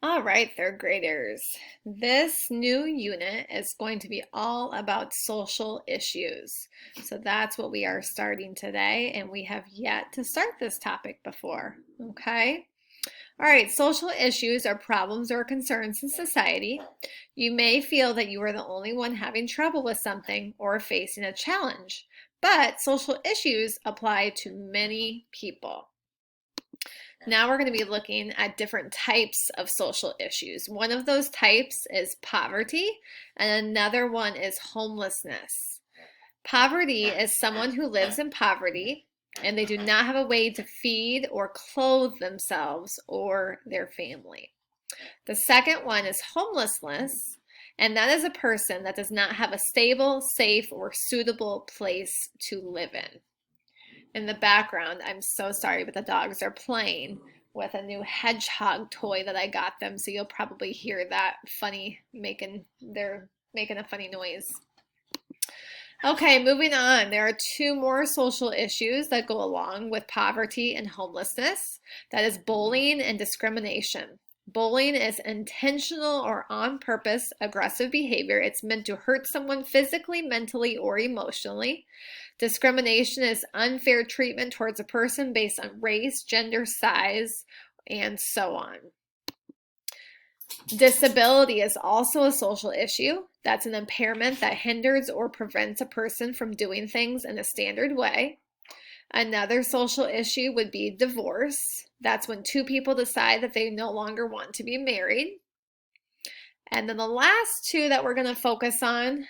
All right, third graders. This new unit is going to be all about social issues. So that's what we are starting today, and we have yet to start this topic before. Okay? All right, social issues are problems or concerns in society. You may feel that you are the only one having trouble with something or facing a challenge, but social issues apply to many people. Now we're going to be looking at different types of social issues. One of those types is poverty, and another one is homelessness. Poverty is someone who lives in poverty and they do not have a way to feed or clothe themselves or their family. The second one is homelessness, and that is a person that does not have a stable, safe, or suitable place to live in. In the background, I'm so sorry, but the dogs are playing with a new hedgehog toy that I got them, so you'll probably hear that they're making a funny noise. Okay, moving on. There are two more social issues that go along with poverty and homelessness. That is bullying and discrimination. Bullying is intentional or on purpose aggressive behavior. It's meant to hurt someone physically, mentally, or emotionally. Discrimination is unfair treatment towards a person based on race, gender, size, and so on. Disability is also a social issue. That's an impairment that hinders or prevents a person from doing things in a standard way. Another social issue would be divorce. That's when two people decide that they no longer want to be married. And then the last two that we're going to focus on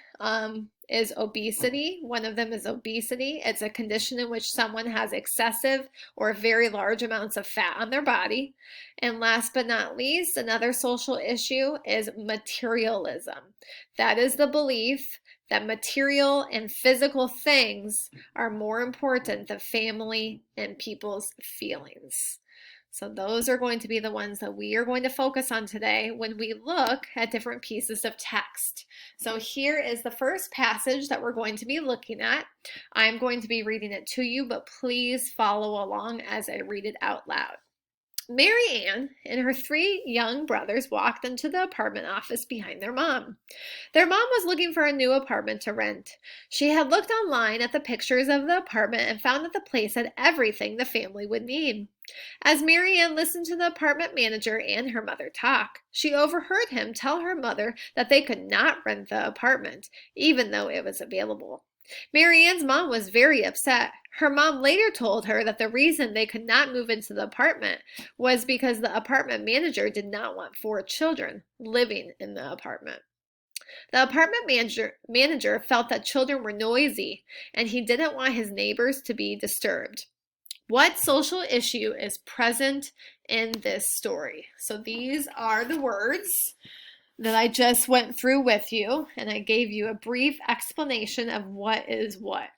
is obesity. One of them is obesity. It's a condition in which someone has excessive or very large amounts of fat on their body. And last but not least, another social issue is materialism. That is the belief that material and physical things are more important than family and people's feelings. So those are going to be the ones that we are going to focus on today when we look at different pieces of text. So here is the first passage that we're going to be looking at. I'm going to be reading it to you, but please follow along as I read it out loud. Mary Ann and her three young brothers walked into the apartment office behind their mom. Their mom was looking for a new apartment to rent. She had looked online at the pictures of the apartment and found that the place had everything the family would need. As Mary Ann listened to the apartment manager and her mother talk, she overheard him tell her mother that they could not rent the apartment, even though it was available. Mary Ann's mom was very upset. Her mom later told her that the reason they could not move into the apartment was because the apartment manager did not want 4 children living in the apartment. The apartment manager felt that children were noisy and he didn't want his neighbors to be disturbed. What social issue is present in this story? So these are the words that I just went through with you, and I gave you a brief explanation of what is what.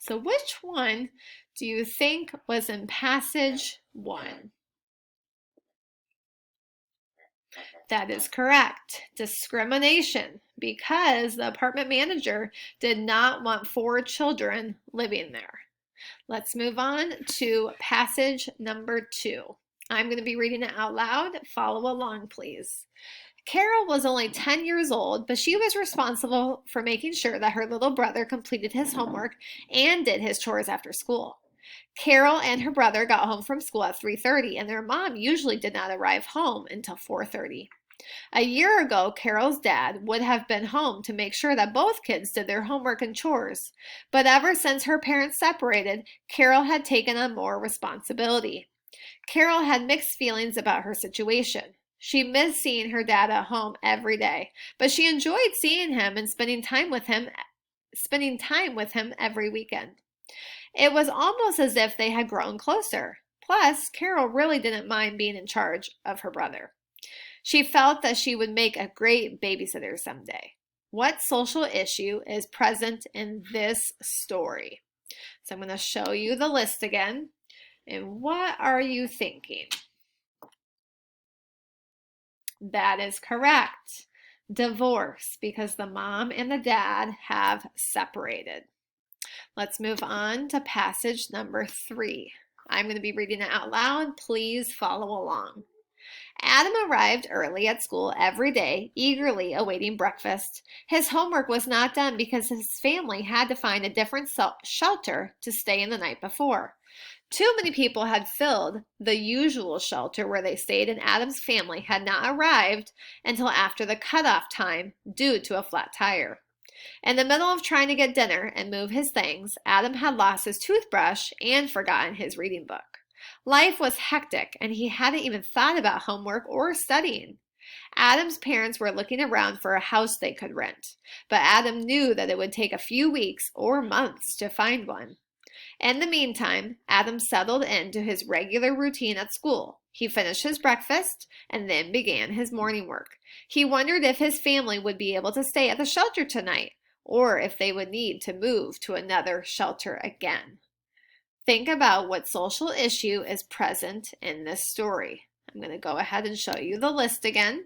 So which one do you think was in passage 1? That is correct. Discrimination, because the apartment manager did not want 4 children living there. Let's move on to passage number 2. I'm going to be reading it out loud. Follow along, please. Carol was only 10 years old, but she was responsible for making sure that her little brother completed his homework and did his chores after school. Carol and her brother got home from school at 3:30, and their mom usually did not arrive home until 4:30. A year ago, Carol's dad would have been home to make sure that both kids did their homework and chores. But ever since her parents separated, Carol had taken on more responsibility. Carol had mixed feelings about her situation. She missed seeing her dad at home every day, but she enjoyed seeing him and spending time with him every weekend. It was almost as if they had grown closer. Plus, Carol really didn't mind being in charge of her brother. She felt that she would make a great babysitter someday. What social issue is present in this story? So I'm going to show you the list again. And what are you thinking? That is correct. Divorce, because the mom and the dad have separated. Let's move on to passage number 3. I'm going to be reading it out loud. Please follow along. Adam arrived early at school every day, eagerly awaiting breakfast. His homework was not done because his family had to find a different shelter to stay in the night before. Too many people had filled the usual shelter where they stayed, and Adam's family had not arrived until after the cutoff time due to a flat tire. In the middle of trying to get dinner and move his things, Adam had lost his toothbrush and forgotten his reading book. Life was hectic, and he hadn't even thought about homework or studying. Adam's parents were looking around for a house they could rent, but Adam knew that it would take a few weeks or months to find one. In the meantime, Adam settled into his regular routine at school. He finished his breakfast and then began his morning work. He wondered if his family would be able to stay at the shelter tonight, or if they would need to move to another shelter again. Think about what social issue is present in this story. I'm going to go ahead and show you the list again.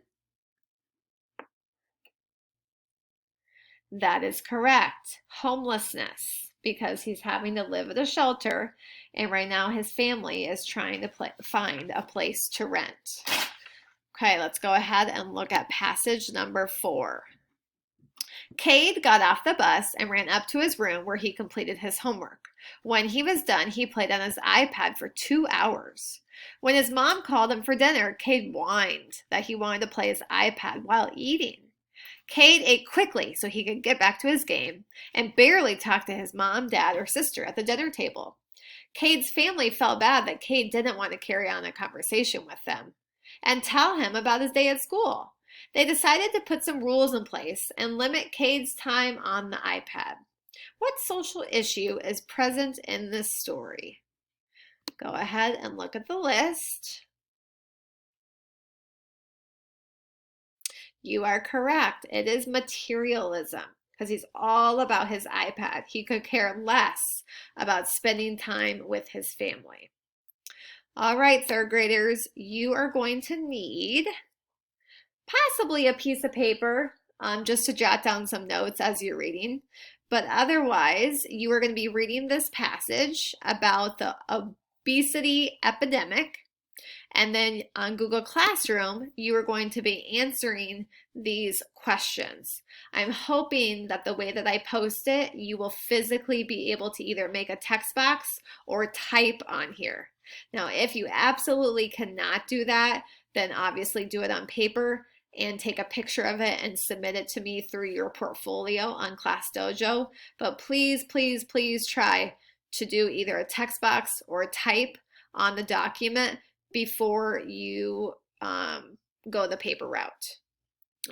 That is correct. Homelessness, because he's having to live at a shelter, and right now his family is trying to find a place to rent. Okay, let's go ahead and look at passage number 4. Cade got off the bus and ran up to his room where he completed his homework. When he was done, he played on his iPad for 2 hours. When his mom called him for dinner, Cade whined that he wanted to play his iPad while eating. Cade ate quickly so he could get back to his game and barely talked to his mom, dad, or sister at the dinner table. Cade's family felt bad that Cade didn't want to carry on a conversation with them and tell him about his day at school. They decided to put some rules in place and limit Cade's time on the iPad. What social issue is present in this story? Go ahead and look at the list. You are correct. It is materialism, because he's all about his iPad. He could care less about spending time with his family. All right, third graders, you are going to need possibly a piece of paper just to jot down some notes as you're reading. But otherwise, you are going to be reading this passage about the obesity epidemic. And then on Google Classroom, you are going to be answering these questions. I'm hoping that the way that I post it, you will physically be able to either make a text box or type on here. Now, if you absolutely cannot do that, then obviously do it on paper and take a picture of it and submit it to me through your portfolio on Class Dojo. But please, please, please try to do either a text box or type on the document before you go the paper route.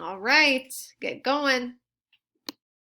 All right, get going.